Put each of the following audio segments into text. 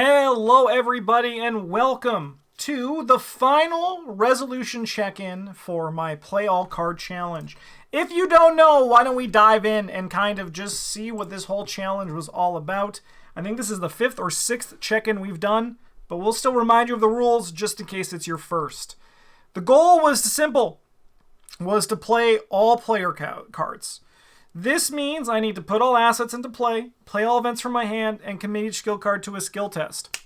Hello everybody and welcome to the final resolution check-in for my Play All Card Challenge. If you don't know, why don't we dive in and kind of just see what this whole challenge was all about. I think this is the 5th or 6th check-in we've done, but we'll still remind you of the rules just in case it's your first. The goal was simple, was to play all player cards. This means I need to put all assets into play all events from my hand, and commit each skill card to a skill test.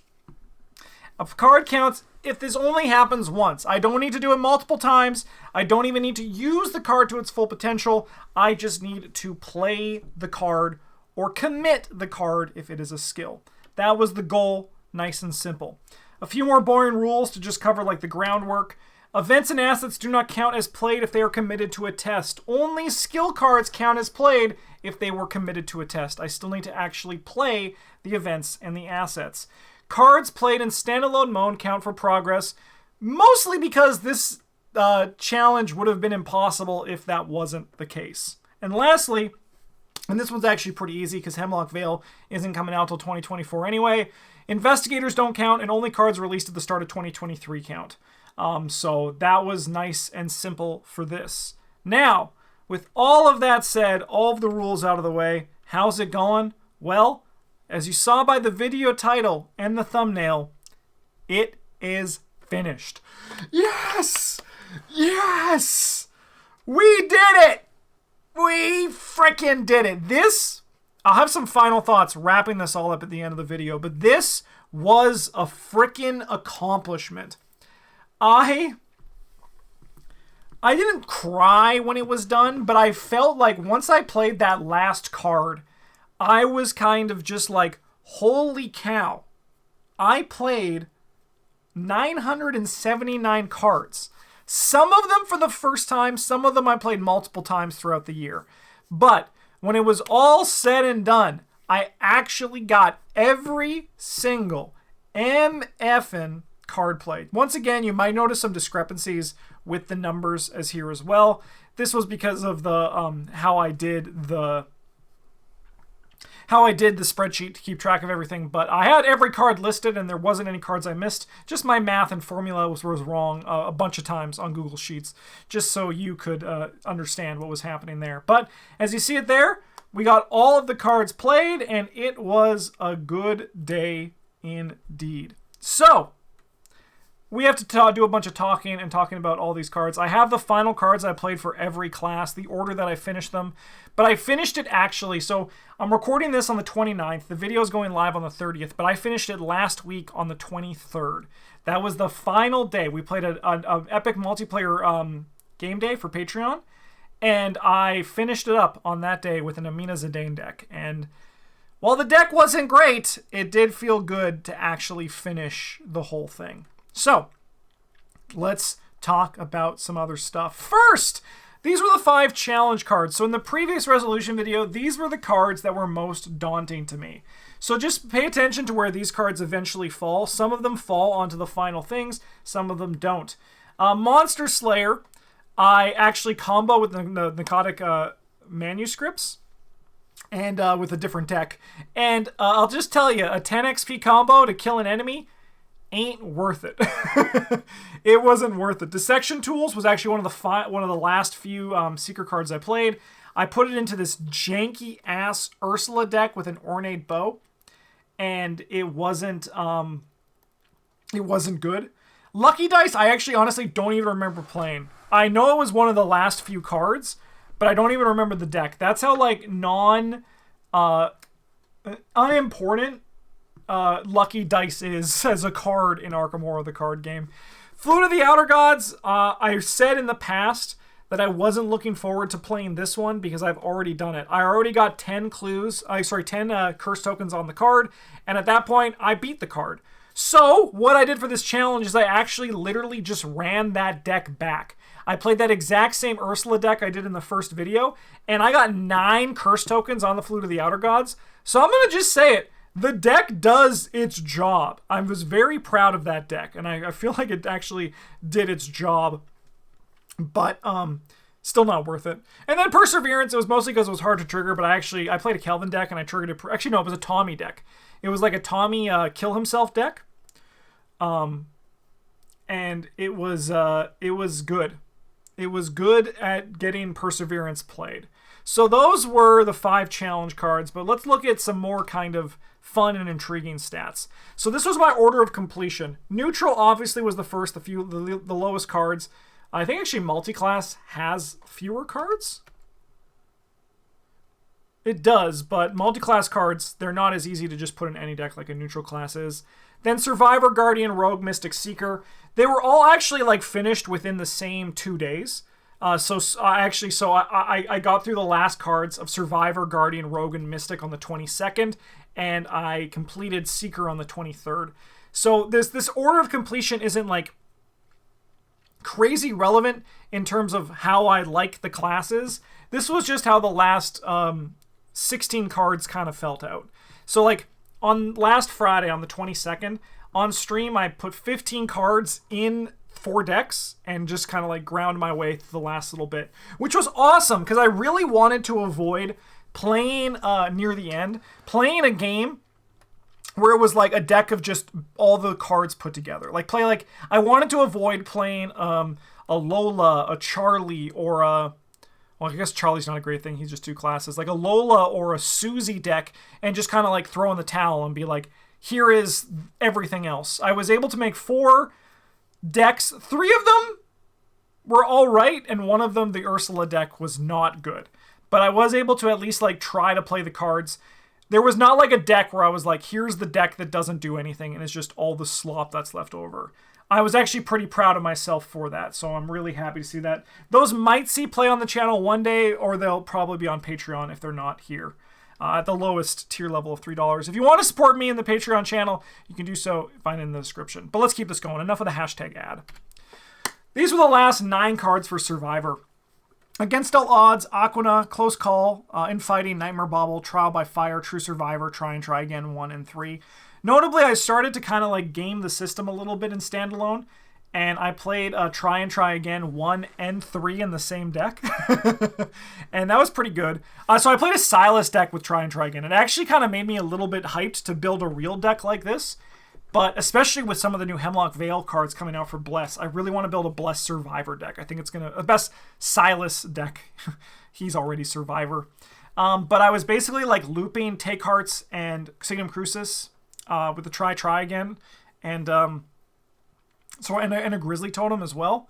A card counts if this only happens once. I don't need to do it multiple times. I don't even need to use the card to its full potential. I just need to play the card or commit the card if it is a skill. That was the goal, nice and simple. A few more boring rules to just cover like the groundwork. Events and assets do not count as played if they are committed to a test. Only skill cards count as played if they were committed to a test. I still need to actually play the events and the assets. Cards played in standalone mode count for progress, mostly because this challenge would have been impossible if that wasn't the case. And lastly, and this one's actually pretty easy because Hemlock Vale isn't coming out till 2024 anyway, investigators don't count and only cards released at the start of 2023 count. So that was nice and simple for this. Now, with all of that said, all of the rules out of the way, how's it going? Well, as you saw by the video title and the thumbnail, it is finished. Yes! Yes! We did it! We freaking did it. I'll have some final thoughts wrapping this all up at the end of the video, but this was a freaking accomplishment. I didn't cry when it was done, but I felt like once I played that last card, I was kind of just like, holy cow. I played 979 cards. Some of them for the first time, some of them I played multiple times throughout the year. But when it was all said and done, I actually got every single MFN card played. Once again, you might notice some discrepancies with the numbers as here as well. This was because of the how I did the spreadsheet to keep track of everything, but I had every card listed and there wasn't any cards I missed. Just my math and formula was wrong a bunch of times on Google Sheets, just so you could understand what was happening there. But as you see it there, we got all of the cards played and it was a good day indeed. So we have to do a bunch of talking about all these cards. I have the final cards I played for every class, the order that I finished them. But I finished it actually, so I'm recording this on the 29th. The video is going live on the 30th, but I finished it last week on the 23rd. That was the final day. We played an epic multiplayer game day for Patreon, and I finished it up on that day with an Amina Zidane deck. And while the deck wasn't great, it did feel good to actually finish the whole thing. So, let's talk about some other stuff. First, these were the 5 challenge cards. So in the previous resolution video, these were the cards that were most daunting to me. So just pay attention to where these cards eventually fall. Some of them fall onto the final things, some of them don't. Monster Slayer, I actually combo with the Narcotic Manuscripts and with a different deck. And I'll just tell you, a 10 XP combo to kill an enemy ain't worth it. It wasn't worth it. Dissection Tools was actually one of the last few secret cards I played. I put it into this janky ass Ursula deck with an ornate bow, and it wasn't good. Lucky Dice, I actually honestly don't even remember playing. I know it was one of the last few cards, but I don't even remember the deck. That's how like unimportant Lucky Dice is as a card in Arkham Horror, the card game. Flute of the Outer Gods, I said in the past that I wasn't looking forward to playing this one because I've already done it. I already got 10 curse tokens on the card, and at that point, I beat the card. So, what I did for this challenge is I actually literally just ran that deck back. I played that exact same Ursula deck I did in the first video, and I got 9 curse tokens on the Flute of the Outer Gods. So I'm going to just say it. The deck does its job. I was very proud of that deck, and I feel like it actually did its job. But still not worth it. And then Perseverance, it was mostly because it was hard to trigger, but I played a Kelvin deck, and I triggered it. Actually, no, it was a Tommy deck. It was like a Tommy kill himself deck. And it was good. It was good at getting Perseverance played. So those were the 5 challenge cards, but let's look at some more kind of fun and intriguing stats. So this was my order of completion. Neutral obviously was the first, the lowest cards. I think actually multi-class has fewer cards. It does, but multi-class cards, they're not as easy to just put in any deck like a neutral class is. Then Survivor, Guardian, Rogue, Mystic, Seeker. They were all actually like finished within the same 2 days. So I got through the last cards of Survivor, Guardian, Rogue, and Mystic on the 22nd, and I completed Seeker on the 23rd. So this order of completion isn't like crazy relevant in terms of how I like the classes. This was just how the last 16 cards kind of felt out. So like on last Friday on the 22nd, on stream I put 15 cards in 4 decks and just kind of like ground my way through the last little bit, which was awesome because I really wanted to avoid playing near the end, playing a game where it was like a deck of just all the cards put together. I wanted to avoid playing a Lola, a Charlie, or a... Well, I guess Charlie's not a great thing. He's just 2 classes. Like a Lola or a Susie deck and just kind of like throw in the towel and be like, here is everything else. I was able to make 4 decks. 3 of them were all right, and 1 of them, the Ursula deck, was not good. But I was able to at least like try to play the cards. There was not like a deck where I was like, here's the deck that doesn't do anything and it's just all the slop that's left over. I was actually pretty proud of myself for that, so I'm really happy to see that. Those might see play on the channel one day, or they'll probably be on Patreon if they're not here. At the lowest tier level of $3. If you want to support me in the Patreon channel, you can do so, find it in the description. But let's keep this going. Enough of the hashtag ad. These were the last 9 cards for Survivor. Against All Odds, Aquina, Close Call, Infighting, Nightmare Bobble, Trial by Fire, True Survivor, Try and Try Again 1 and 3. Notably, I started to kind of like game the system a little bit in Standalone, and I played Try and Try Again 1 and 3 in the same deck, and that was pretty good. So I played a Silas deck with Try and Try Again. It actually kind of made me a little bit hyped to build a real deck like this, but especially with some of the new Hemlock Vale cards coming out for Bless, I really want to build a Bless Survivor deck. I think it's the best Silas deck. He's already Survivor. But I was basically like looping Take Hearts and Signum Crucis with the Try Again, and a Grizzly Totem as well.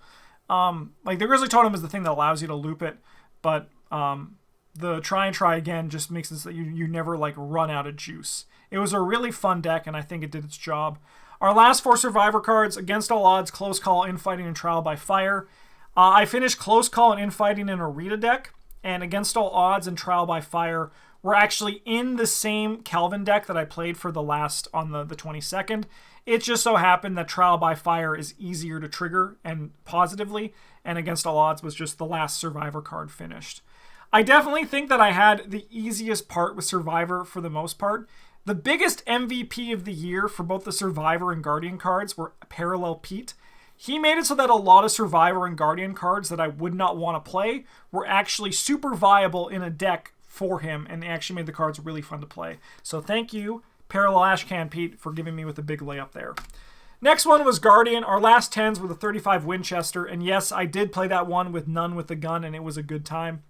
Like the Grizzly Totem is the thing that allows you to loop it, but the Try and Try Again just makes it so that you never like run out of juice. It was a really fun deck, and I think it did its job. Our last 4 Survivor cards: Against All Odds, Close Call, Infighting, and Trial by Fire. I finished Close Call and Infighting in a Rita deck, and Against All Odds and Trial by Fire were actually in the same Calvin deck that I played for the last on the 22nd. It just so happened that Trial by Fire is easier to trigger and positively, and Against All Odds was just the last Survivor card finished. I definitely think that I had the easiest part with Survivor for the most part. The biggest MVP of the year for both the Survivor and Guardian cards were Parallel Pete. He made it so that a lot of Survivor and Guardian cards that I would not want to play were actually super viable in a deck for him, and they actually made the cards really fun to play. So thank you, Parallel Ashcan Pete, for giving me with a big layup there. Next one was Guardian. Our last 10s were the 35 Winchester, and yes, I did play that one with None with the Gun, and it was a good time.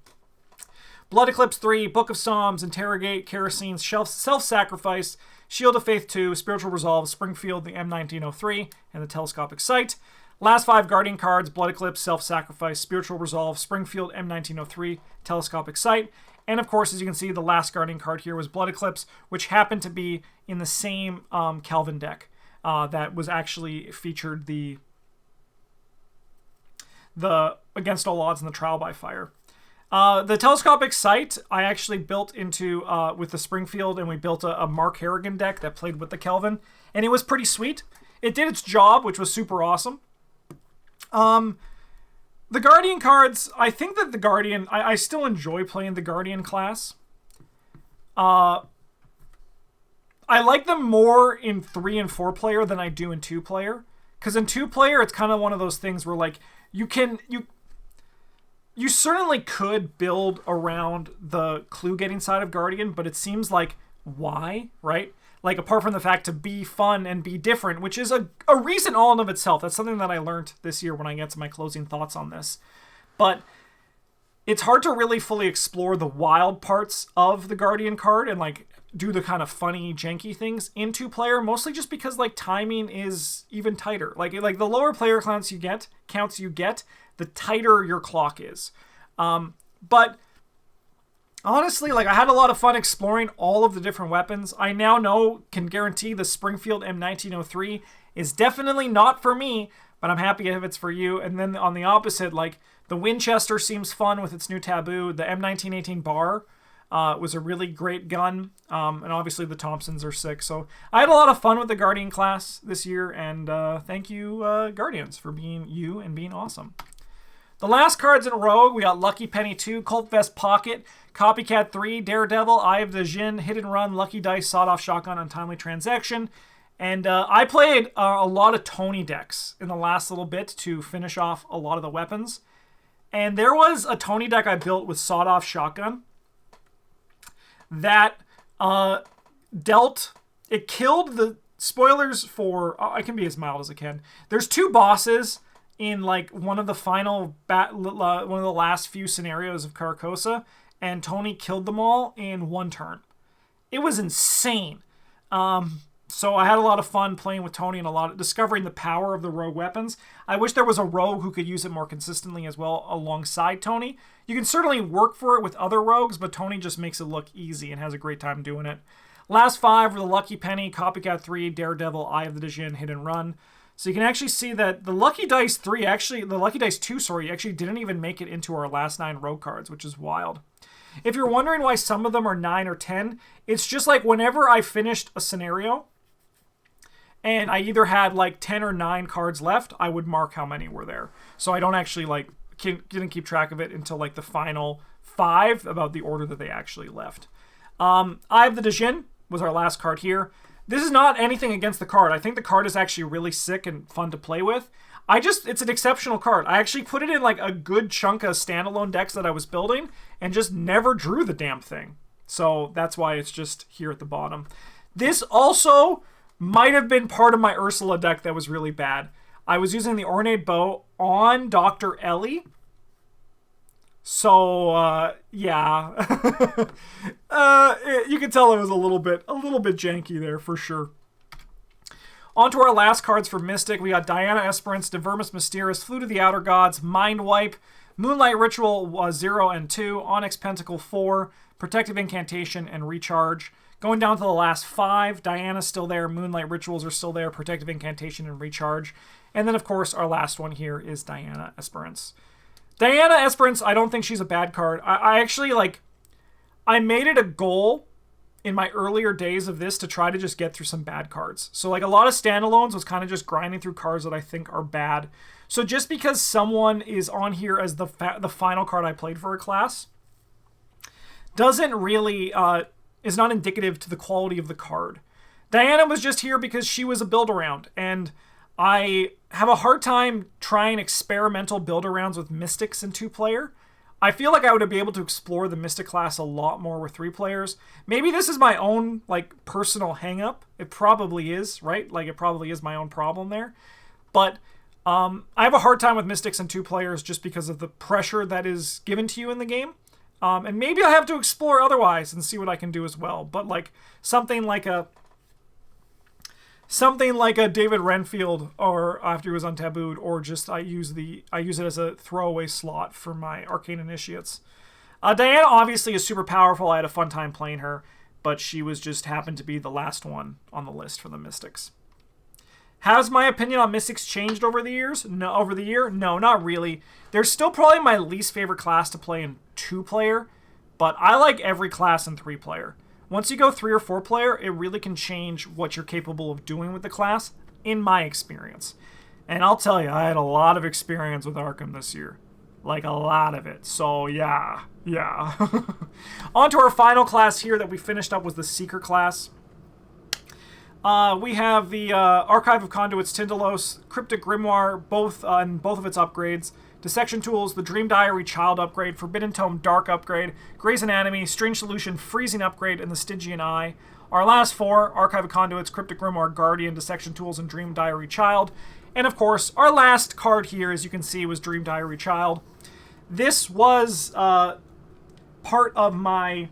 Blood Eclipse 3, Book of Psalms, Interrogate, Kerosene, Self-Sacrifice, Shield of Faith 2, Spiritual Resolve, Springfield, the M1903, and the Telescopic Sight. Last 5 Guardian cards: Blood Eclipse, Self-Sacrifice, Spiritual Resolve, Springfield, M1903, Telescopic Sight. And of course, as you can see, the last Guardian card here was Blood Eclipse, which happened to be in the same Calvin deck that was actually featured the Against All Odds and the Trial by Fire. The Telescopic Sight I actually built into with the Springfield, and we built a Mark Harrigan deck that played with the Kelvin, and it was pretty sweet. It did its job, which was super awesome. The Guardian cards, I think that the Guardian, I still enjoy playing the Guardian class. I like them more in 3 and 4 player than I do in 2 player. Because in 2 player, it's kind of one of those things where like you certainly could build around the clue getting side of Guardian, but it seems like why, right? Like, apart from the fact to be fun and be different, which is a reason all in of itself. That's something that I learned this year when I get to my closing thoughts on this. But it's hard to really fully explore the wild parts of the Guardian card and, like, do the kind of funny, janky things in 2-player, mostly just because, like, timing is even tighter. Like the lower player counts you get, the tighter your clock is. But honestly, like, I had a lot of fun exploring all of the different weapons. I now can guarantee the Springfield M1903 is definitely not for me, but I'm happy if it's for you. And then on the opposite, like, the Winchester seems fun with its new taboo. The M1918 bar was a really great gun. And obviously the Thompsons are sick. So I had a lot of fun with the Guardian class this year. And thank you, Guardians, for being you and being awesome. The last cards in Rogue, we got Lucky Penny 2, Colt Vest Pocket, Copycat 3, Daredevil, Eye of the Jinn, Hit and Run, Lucky Dice, Sawed-Off Shotgun, Untimely Transaction. And I played a lot of Tony decks in the last little bit to finish off a lot of the weapons. And there was a Tony deck I built with Sawed-Off Shotgun that it killed the spoilers for, I can be as mild as I can. There's 2 bosses in, like, one of the last few scenarios of Carcosa, and Tony killed them all in 1 turn. It was insane. So I had a lot of fun playing with Tony and discovering the power of the rogue weapons. I wish there was a rogue who could use it more consistently as well alongside Tony. You can certainly work for it with other rogues, but Tony just makes it look easy and has a great time doing it. Last 5 were the Lucky Penny, Copycat 3, Daredevil, Eye of the Jinn, Hit and Run. So you can actually see that the Lucky Dice 2, actually didn't even make it into our last 9 rogue cards, which is wild. If you're wondering why some of them are 9 or 10, it's just like whenever I finished a scenario and I either had like 10 or 9 cards left, I would mark how many were there. So I don't actually didn't keep track of it until like the final 5 about the order that they actually left. Eye of the Jinn was our last card here. This is not anything against the card. I think the card is actually really sick and fun to play with. It's an exceptional card. I actually put it in like a good chunk of standalone decks that I was building and just never drew the damn thing. So that's why it's just here at the bottom. This also might have been part of my Ursula deck that was really bad. I was using the Ornate Bow on Dr. Ellie. So, yeah. You can tell it was a little bit janky there for sure. On to our last cards for Mystic. We got Diana Esperance, Divermus Mysterious, Flute of the Outer Gods, Mind Wipe, Moonlight Ritual 0 and 2, Onyx Pentacle 4, Protective Incantation, and Recharge. Going down to the last 5, Diana's still there, Moonlight Rituals are still there, Protective Incantation, and Recharge. And then, of course, our last one here is Diana Esperance. Diana Esperance, I don't think she's a bad card. I actually, I made it a goal in my earlier days of this to try to just get through some bad cards. So, like, a lot of standalones was kind of just grinding through cards that I think are bad. So just because someone is on here as the final card I played for a class doesn't really, is not indicative to the quality of the card. Diana was just here because she was a build-around, and I have a hard time trying experimental build-arounds with Mystics in 2-player. I feel like I would be able to explore the Mystic class a lot more with 3 players. Maybe this is my own, personal hang-up. It probably is, right? It probably is my own problem there. But I have a hard time with Mystics in 2 players just because of the pressure that is given to you in the game. And maybe I have to explore otherwise and see what I can do as well. But, something like a David Renfield, or after he was untabooed, or just I use it as a throwaway slot for my Arcane Initiates. Diana obviously is super powerful. I had a fun time playing her, but she was just happened to be the last one on the list for the Mystics. Has my opinion on Mystics changed over the years? No, over the year? No, not really. They're still probably my least favorite class to play in 2-player, but I like every class in 3-player. Once you go 3 or 4-player, it really can change what you're capable of doing with the class, in my experience. And I'll tell you, I had a lot of experience with Arkham this year. A lot of it. So, yeah. On to our final class here that we finished up was the Seeker class. We have the Archive of Conduits Tindalos, Cryptic Grimoire, both of its upgrades, Dissection Tools, the Dream Diary Child upgrade, Forbidden Tome Dark upgrade, Grey's Anatomy, Strange Solution Freezing upgrade, and the Stygian Eye. Our last 4, Archive of Conduits, Cryptic Grimoire, Guardian, Dissection Tools, and Dream Diary Child. And of course, our last card here, as you can see, was Dream Diary Child. This was part of my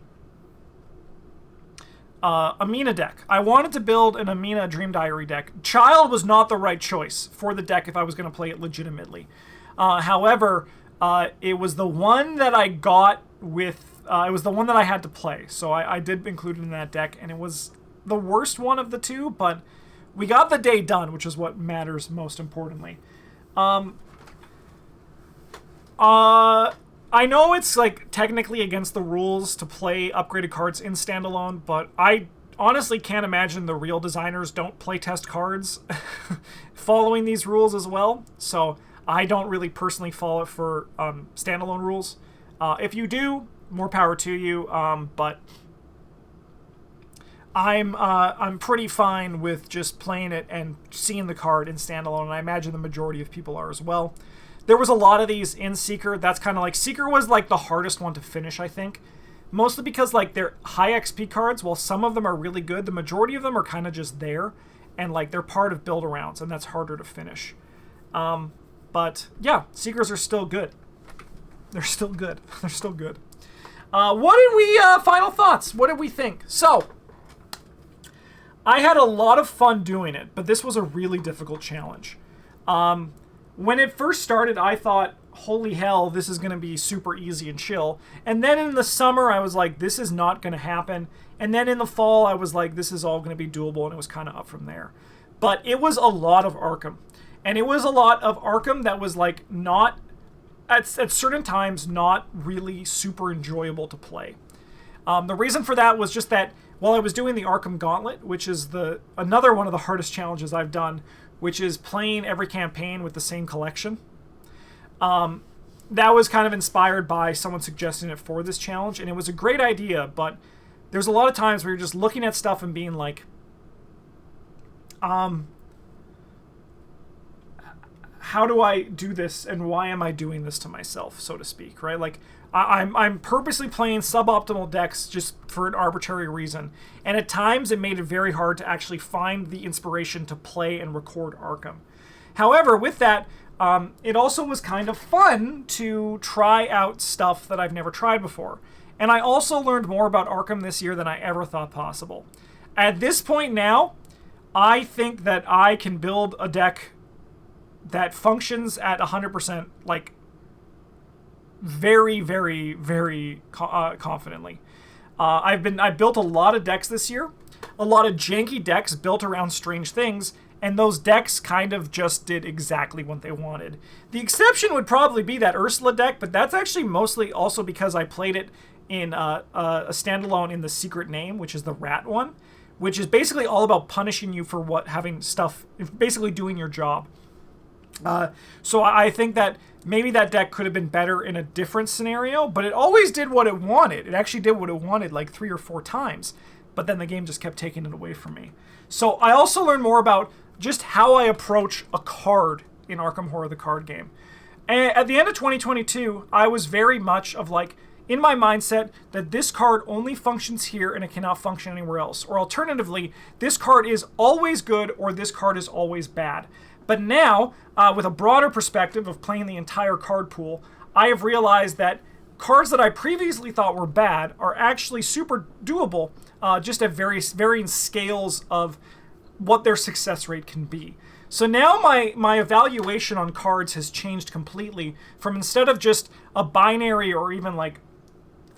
Amina deck. I wanted to build an Amina Dream Diary deck. Child was not the right choice for the deck if I was going to play it legitimately. However, it was the one that I got with... it was the one that I had to play, so I did include it in that deck, and it was the worst one of the two, but we got the day done, which is what matters most importantly. I know it's like technically against the rules to play upgraded cards in standalone, but I honestly can't imagine the real designers don't play test cards following these rules as well. So I don't really personally follow it for standalone rules. If you do, more power to you. But I'm pretty fine with just playing it and seeing the card in standalone, and I imagine the majority of people are as well. There was a lot of these in Seeker. That's kind of like... Seeker was like the hardest one to finish, I think. Mostly because like they're high XP cards. While some of them are really good, the majority of them are kind of just there. And like they're part of build-arounds, and that's harder to finish. But yeah, Seekers are still good. They're still good. They're still good. What did we... final thoughts. What did we think? So, I had a lot of fun doing it, but this was a really difficult challenge. When it first started, I thought, holy hell, this is going to be super easy and chill. And then in the summer, I was like, this is not going to happen. And then in the fall, I was like, this is all going to be doable, and it was kind of up from there. But it was a lot of Arkham. And it was a lot of Arkham that was like not, at certain times, not really super enjoyable to play. The reason for that was just that while I was doing the Arkham Gauntlet, which is another one of the hardest challenges I've done, which is playing every campaign with the same collection. That was kind of inspired by someone suggesting it for this challenge, and it was a great idea, but there's a lot of times where you're just looking at stuff and being like, how do I do this, and why am I doing this to myself, so to speak, right? Like, I'm purposely playing suboptimal decks just for an arbitrary reason. And at times it made it very hard to actually find the inspiration to play and record Arkham. However, with that, it also was kind of fun to try out stuff that I've never tried before. And I also learned more about Arkham this year than I ever thought possible. At this point now, I think that I can build a deck that functions at 100%, like, very, very, very confidently. I've built a lot of decks this year, a lot of janky decks built around strange things, and those decks kind of just did exactly what they wanted. The exception would probably be that Ursula deck, but that's actually mostly also because I played it in a standalone in the Secret Name, which is the rat one, which is basically all about punishing you for having stuff, basically doing your job. So I think that maybe that deck could have been better in a different scenario, but it always did what it wanted. It actually did what it wanted like 3 or 4 times, but then the game just kept taking it away from me. So I also learned more about just how I approach a card in Arkham Horror, the card game. And at the end of 2022, I was very much of like, in my mindset, that this card only functions here and it cannot function anywhere else. Or alternatively, this card is always good or this card is always bad. But now, with a broader perspective of playing the entire card pool, I have realized that cards that I previously thought were bad are actually super doable, just at varying scales of what their success rate can be. So now my evaluation on cards has changed completely from, instead of just a binary or even like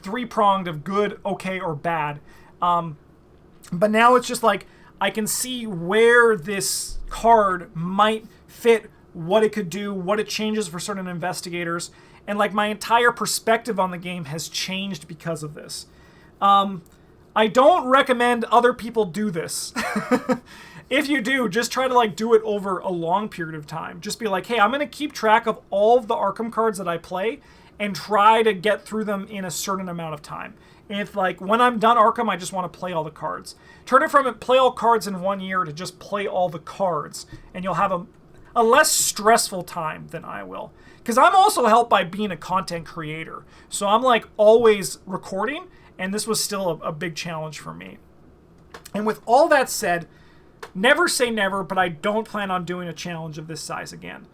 3-pronged of good, okay, or bad, but now it's just like, I can see where this card might fit, what it could do, what it changes for certain investigators, and like my entire perspective on the game has changed because of this. I don't recommend other people do this. If you do, just try to like do it over a long period of time. Just be like, hey, I'm going to keep track of all of the Arkham cards that I play and try to get through them in a certain amount of time. If, like, when I'm done Arkham, I just want to play all the cards. Turn it from play all cards in 1 year to just play all the cards, and you'll have a less stressful time than I will. Because I'm also helped by being a content creator. So I'm, like, always recording, and this was still a big challenge for me. And with all that said, never say never, but I don't plan on doing a challenge of this size again.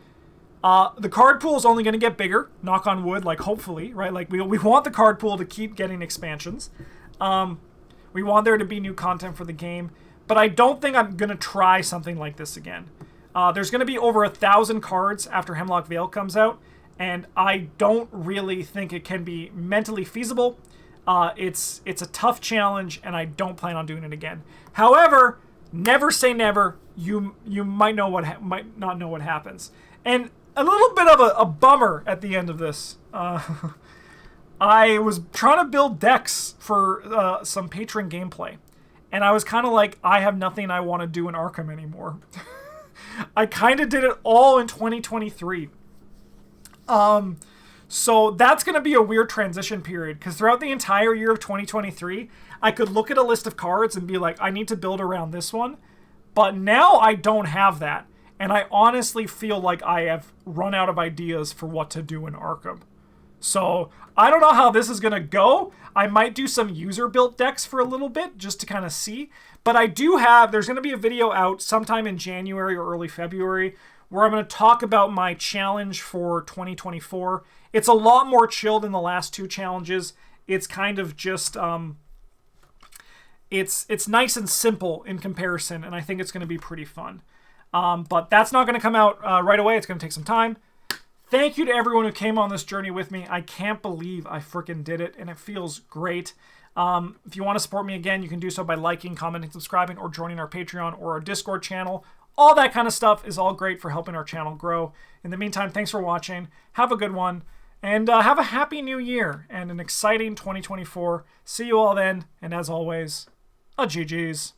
The card pool is only going to get bigger, knock on wood, like hopefully, right? Like we want the card pool to keep getting expansions. We want there to be new content for the game, but I don't think I'm going to try something like this again. There's going to be over 1,000 cards after Hemlock Vale comes out, and I don't really think it can be mentally feasible. It's a tough challenge, and I don't plan on doing it again. However, never say never. You might might not know what happens. And a little bit of a bummer at the end of this. I was trying to build decks for some patron gameplay, and I was kind of like, I have nothing I want to do in Arkham anymore. I kind of did it all in 2023. So that's going to be a weird transition period, because throughout the entire year of 2023, I could look at a list of cards and be like, I need to build around this one. But now I don't have that. And I honestly feel like I have run out of ideas for what to do in Arkham. So I don't know how this is going to go. I might do some user-built decks for a little bit just to kind of see. But I do there's going to be a video out sometime in January or early February where I'm going to talk about my challenge for 2024. It's a lot more chill than the last two challenges. It's kind of just, it's nice and simple in comparison, and I think it's going to be pretty fun. But that's not going to come out right away. It's going to take some time. Thank you to everyone who came on this journey with me. I can't believe I freaking did it, and it feels great. If you want to support me again, you can do so by liking, commenting, subscribing, or joining our Patreon or our Discord channel. All that kind of stuff is all great for helping our channel grow. In the meantime, thanks for watching. Have a good one, and have a happy new year and an exciting 2024. See you all then, and as always, GG's.